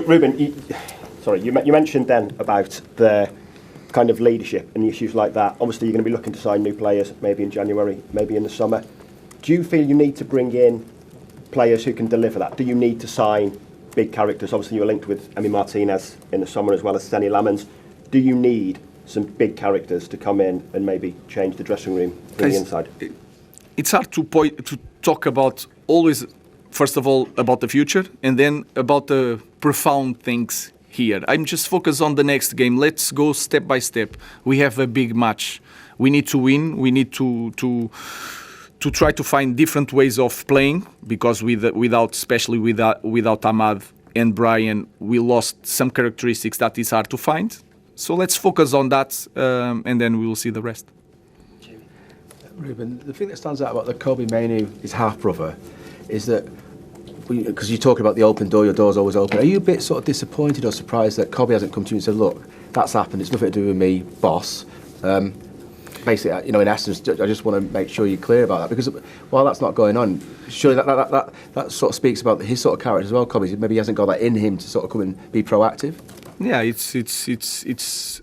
Ruben, you mentioned then about the kind of leadership and issues like that. Obviously, you're going to be looking to sign new players, maybe in January, maybe in the summer. Do you feel you need to bring in players who can deliver that? Do you need to sign big characters? Obviously, you were linked with Emi Martinez in the summer as well as Stenny Lamens. Do you need some big characters to come in and maybe change the dressing room from the inside? It's hard to talk about always, first of all, about the future and then about the profound things here. I'm just focused on the next game. Let's go step by step. We have a big match. We need to win. We need to try to find different ways of playing because especially without Ahmad and Brian, we lost some characteristics that is hard to find. So let's focus on that and then we will see the rest. Ruben, the thing that stands out about the Kobe Mainoo, his half-brother, is that, because you're talking about the open door, your door's always open, are you a bit sort of disappointed or surprised that Kobe hasn't come to you and said, look, that's happened, it's nothing to do with me, boss? Basically, in essence, I just want to make sure you're clear about that, because while that's not going on, surely that sort of speaks about his sort of character as well, Kobe. Maybe he hasn't got that in him to sort of come and be proactive. Yeah, it's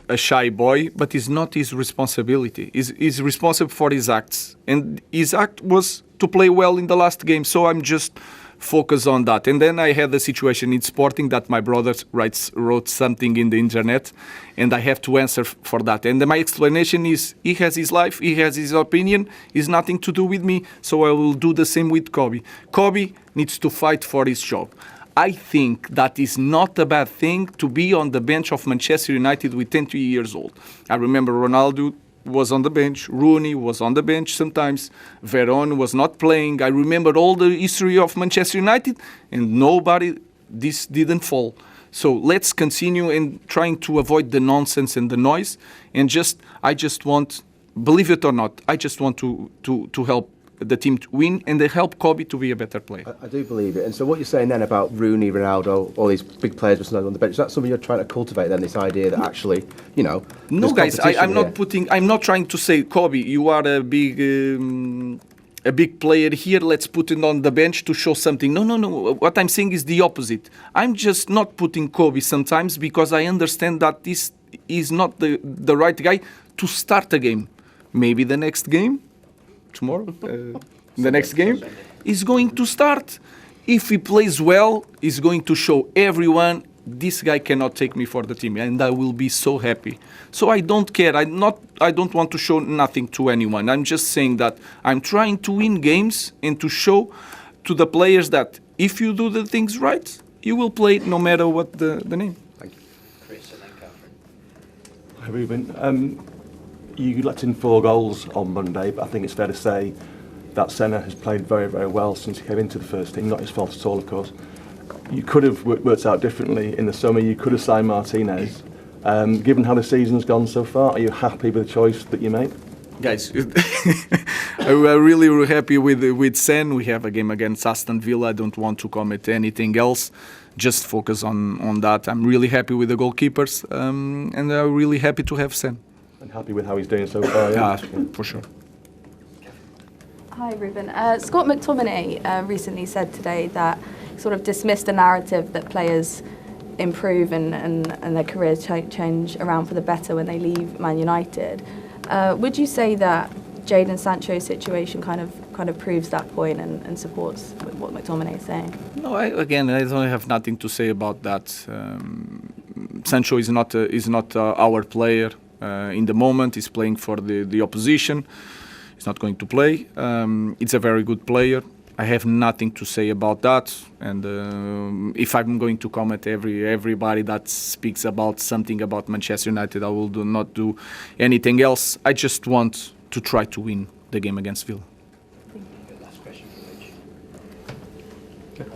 a shy boy, but it's not his responsibility. He's responsible for his acts, and his act was to play well in the last game. So I'm just focused on that. And then I had the situation in Sporting that my brother wrote something in the internet, and I have to answer for that. And my explanation is he has his life, he has his opinion, it's nothing to do with me. So I will do the same with Kobe. Kobe needs to fight for his job. I think that is not a bad thing to be on the bench of Manchester United with 20 years old. I remember Ronaldo was on the bench, Rooney was on the bench sometimes, Veron was not playing. I remember all the history of Manchester United and this didn't fall. So let's continue in trying to avoid the nonsense and the noise and I just want, believe it or not, I just want to help the team to win and they help Kobe to be a better player. I do believe it. And so what you're saying then about Rooney, Ronaldo, all these big players on the bench, is that something you're trying to cultivate then, this idea that actually, No guys, I'm not trying to say, Kobe, you are a big player here, let's put it on the bench to show something. No. What I'm saying is the opposite. I'm just not putting Kobe sometimes because I understand that this is not the right guy to start a game. Maybe the next game, tomorrow, the next game, is going to start. If he plays well, he's going to show everyone this guy cannot take me for the team, and I will be so happy. So I don't care. I don't want to show nothing to anyone. I'm just saying that I'm trying to win games and to show to the players that if you do the things right, you will play no matter what the name. Thank you. Chris and then Catherine. Hi Ruben. You let in 4 goals on Monday, but I think it's fair to say that Senna has played very, very well since he came into the first team. Not his fault at all, of course. You could have worked out differently in the summer. You could have signed Martinez. Given how the season's gone so far, are you happy with the choice that you made? Guys, we're really happy with Sen. We have a game against Aston Villa. I don't want to comment anything else. Just focus on that. I'm really happy with the goalkeepers, and I'm really happy to have Sen. And happy with how he's doing so far? Yeah, for sure. Hi, Ruben. Scott McTominay recently said today that sort of dismissed the narrative that players improve and their careers change around for the better when they leave Man United. Would you say that Jadon Sancho's situation kind of proves that point and supports what McTominay is saying? No, I don't have nothing to say about that. Sancho is not our player. In the moment, he's playing for the opposition. He's not going to play. It's a very good player. I have nothing to say about that. And if I'm going to comment everybody that speaks about something about Manchester United, I will not do anything else. I just want to try to win the game against Villa. Last question for Rich.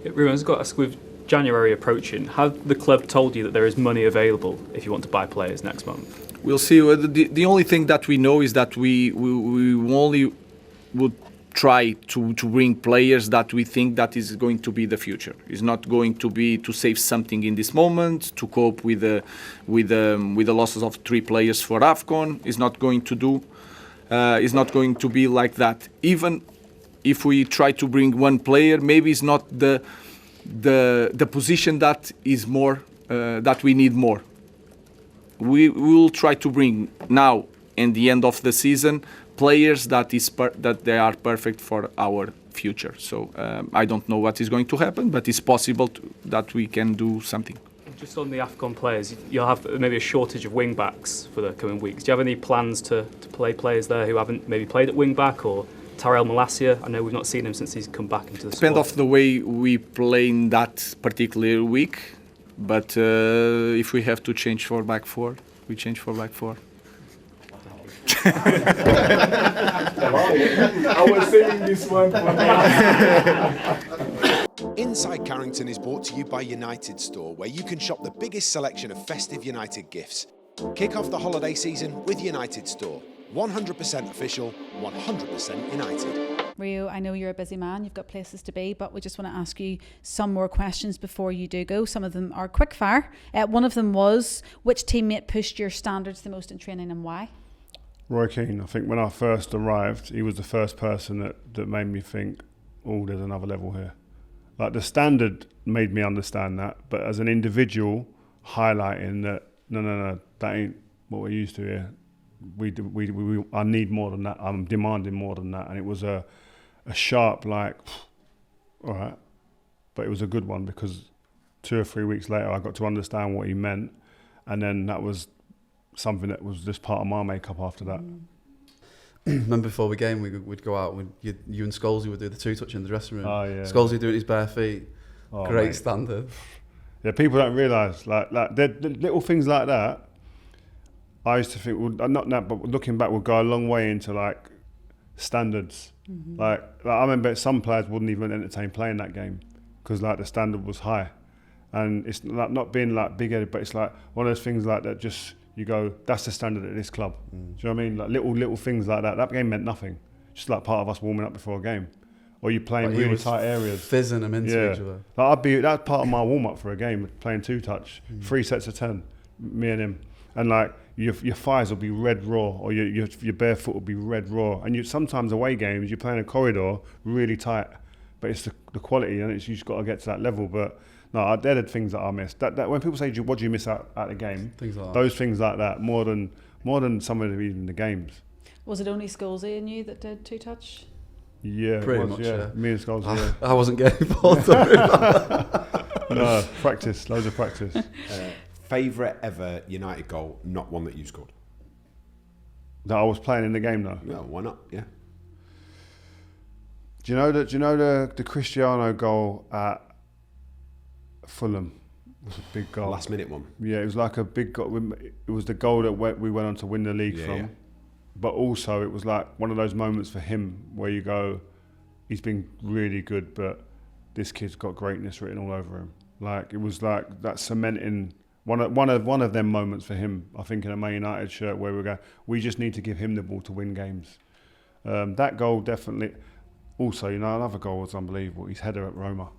Okay. Ruben, I've got to ask, with January approaching, have the club told you that there is money available if you want to buy players next month? We'll see. The only thing that we know is that we only would try to bring players that we think that is going to be the future. It's not going to be to save something in this moment, to cope with the losses of 3 players for AFCON. It's not going to do. It's not going to be like that. Even if we try to bring one player, maybe it's not the the position that is more that we need more. We will try to bring now and the end of the season players that they are perfect for our future. So I don't know what is going to happen, but it's possible that we can do something. Just on the AFCON players, you'll have maybe a shortage of wing backs for the coming weeks. Do you have any plans to play players there who haven't maybe played at wing back, or Tyrell Malacia? I know we've not seen him since he's come back into the squad. Depend of the way we play in that particular week, but if we have to change for back four, we change for back four. I was saving this one for Inside Carrington is brought to you by United Store, where you can shop the biggest selection of festive United gifts. Kick off the holiday season with United Store. 100% official, 100% United. Rio, I know you're a busy man, you've got places to be, but we just want to ask you some more questions before you do go. Some of them are quick fire. One of them was, which teammate pushed your standards the most in training and why? Roy Keane. I think when I first arrived, he was the first person that made me think, oh, there's another level here. Like, the standard made me understand that, but as an individual, highlighting that, no, that ain't what we're used to here. I need more than that. I'm demanding more than that. And it was a sharp, like, all right. But it was a good one, because 2 or 3 weeks later, I got to understand what he meant. And then that was something that was just part of my makeup after that. Remember before the game, we'd go out, you and Scholesy would do the 2-touch in the dressing room. Oh, yeah. Scholesy doing his bare feet. Oh, Great mate. standard. Yeah, people don't realise, like the little things like that, I used to think, not that, but looking back, would go a long way into, like, standards. Mm-hmm. Like I remember some players wouldn't even entertain playing that game because, like, the standard was high. And it's like not being, like, big-headed, but it's like one of those things like that, just, you go, that's the standard at this club. Do you know what I mean? Like little things like that. That game meant nothing. Just like part of us warming up before a game. Or you playing really tight areas. Fizzing them into each other. Like that's part of my warm-up for a game, playing 2-touch. 3 sets of 10, me and him. And, like, your thighs will be red raw, or your bare foot will be red raw. And sometimes away games, you're playing a corridor really tight, but it's the quality, and you just got to get to that level. But no, they're the things that I miss. That when people say, what do you miss out at the game? Things like those things like that, more than some of even the games. Was it only Scholesy and you that did 2-touch? Yeah, pretty much. Yeah. Me and Scholesy. Yeah. I wasn't getting involved. No, practice, loads of practice. Favourite ever United goal, not one that you scored? That I was playing in the game though. No, why not? Yeah. Do you know the Cristiano goal at Fulham? It was a big goal. Last minute one. Yeah, it was like a big goal. It was the goal that we went on to win the league from. Yeah. But also it was like one of those moments for him where you go, he's been really good, but this kid's got greatness written all over him. Like, it was like that cementing one of them moments for him. I think in a Man United shirt where we go, we just need to give him the ball to win games. That goal definitely. Also, another goal was unbelievable. His header at Roma.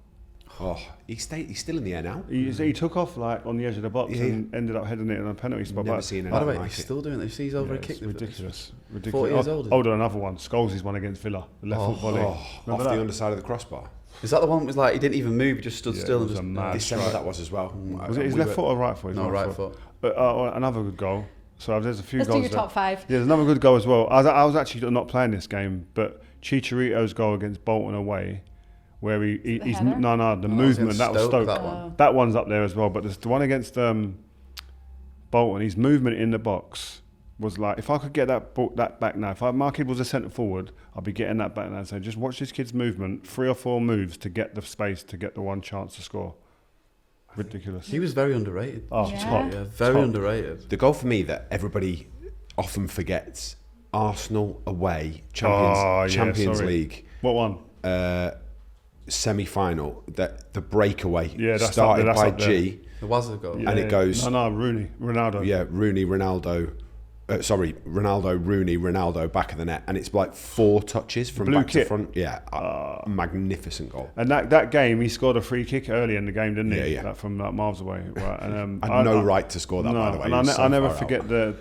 Oh, he's still in the air now. He took off like on the edge of the box and ended up heading it in a penalty spot. Never seen it. By the way, like he's still doing it. He's over a kick. Ridiculous. 40 years old. Older, another one. Scholes' one against Villa. The left foot volley. Off the underside of the crossbar. Is that the one? Was like he didn't even move. He just stood still and just. December that was as well. Was it his left foot or right foot? No, right foot. Another good goal. So there's a few goals. Let's do your top 5. Yeah, there's another good goal as well. I was actually not playing this game, but Chicharito's goal against Bolton away, where he's the movement, that was Stoke. That one's up there as well. But there's the one against Bolton. His movement in the box was like, if I could get that back now, if my kid was a centre forward, I'd be getting that back now. So just watch this kid's movement, 3 or 4 moves to get the space to get the one chance to score. Ridiculous. He was very underrated. Oh, yeah. top. Yeah, very underrated. The goal for me that everybody often forgets: Arsenal away, Champions League. What one? Semi-final. The breakaway. Yeah, that's started that's by up there. G. There was a goal. And it goes. Rooney, Ronaldo. Yeah, Ronaldo, Rooney, Ronaldo, back of the net, and it's like 4 touches from Blue back kit. to front. Yeah, magnificent goal. And that game, he scored a free kick early in the game, didn't he? Yeah. Like from like miles away. Right. And Had no right to score that, by the way. And I never forget there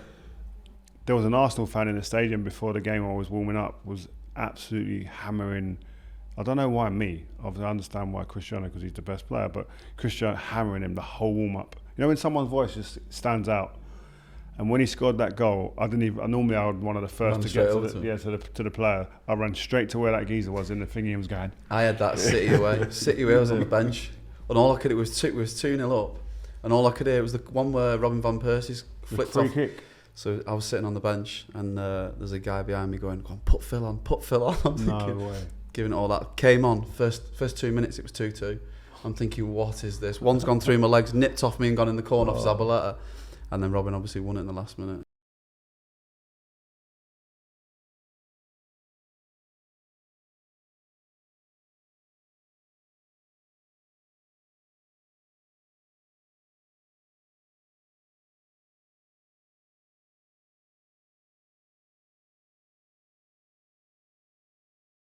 was an Arsenal fan in the stadium before the game. I was warming up, was absolutely hammering I don't know why me. Obviously, I understand why Cristiano, because he's the best player, but Cristiano hammering him the whole warm-up. You know when someone's voice just stands out? And when he scored that goal, I normally I would one of the first to get to the player. I ran straight to where that geezer was in the thingy he was going. I had that City away. City away, I was on the bench, and all I could do was 2-0 up, and all I could hear was the one where Robin van Persie's flicked off. Free kick. So I was sitting on the bench, and there's a guy behind me going, "Come on, put Phil on, put Phil on." I'm No thinking, way. giving it all that. Came on, first 2 minutes, it was 2-2. I'm thinking, what is this? One's gone through my legs, nipped off me and gone in the corner for Zabaleta. And then Robin obviously won it in the last minute.